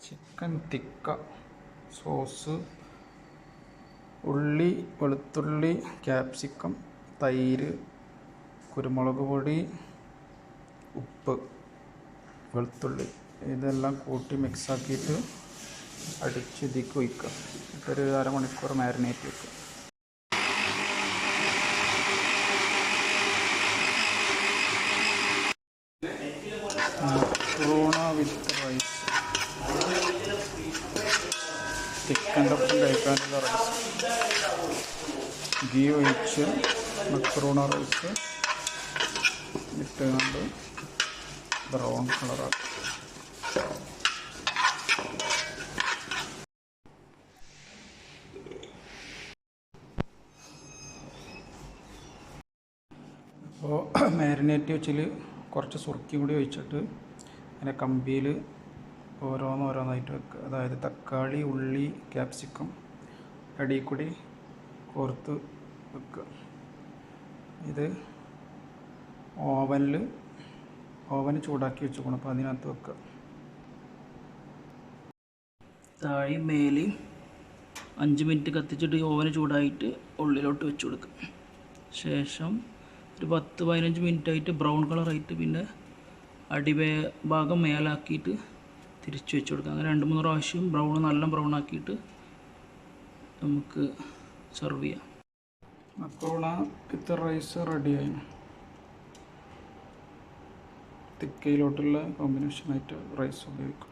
Chicken tikka sauce, ഉള്ളി, വെളുത്തുള്ളി, capsicum, തൈര്, കുരുമുളക് പൊടി, ഉപ്പ്, വെളുത്തുള്ളി ഇതെല്ലാം കൂട്ടി മിക്സാക്കിയിട്ട് അടിച്ച് ഇതിലേക്ക് ഒഴിക്കുക. ഒരു അരമണിക്കൂർ മാരിനേറ്റ് വെക്കുക. മക്രൂണ വിത്ത് റൈസ്, ചിക്കൻ്റെ ഒപ്പം കഴിക്കാനുള്ള റൈസ്. ഗീ ഒഴിച്ച് മക്രൂണ റൈസ് ഇട്ടുകൊണ്ട് ബ്രൗൺ കളറാക്കി. അപ്പോൾ മാരിനേറ്റ് വെച്ചിൽ കുറച്ച് സുർക്കി കൂടി ഒഴിച്ചിട്ട് അങ്ങനെ കമ്പിയിൽ ഓരോന്നായിട്ട് വെക്കുക. അതായത് തക്കാളി, ഉള്ളി, ക്യാപ്സിക്കം അടിയിൽ കൂടി കോർത്ത് വെക്കുക. ഇത് ഓവന് ചൂടാക്കി വെച്ചുക്കണം. അപ്പോൾ അതിനകത്ത് വെക്കുക. താഴെ മേലെ 5 മിനിറ്റ് കത്തിച്ചിട്ട് ഓവന് ചൂടായിട്ട് ഉള്ളിലോട്ട് വെച്ച് കൊടുക്കുക. ശേഷം ഒരു 10-15 മിനിറ്റായിട്ട് ബ്രൗൺ കളറായിട്ട് പിന്നെ ഭാഗം മേലാക്കിയിട്ട് തിരിച്ച് വെച്ച് കൊടുക്കുക. അങ്ങനെ 2-3 പ്രാവശ്യം നല്ല ബ്രൗൺ ആക്കിയിട്ട് നമുക്ക് സെർവ് ചെയ്യാം. മക്രൂണ വിത്ത് റൈസ് റെഡിയായി. തിക്കയിലോട്ടുള്ള കോമ്പിനേഷനായിട്ട് റൈസ് ഉപയോഗിക്കും.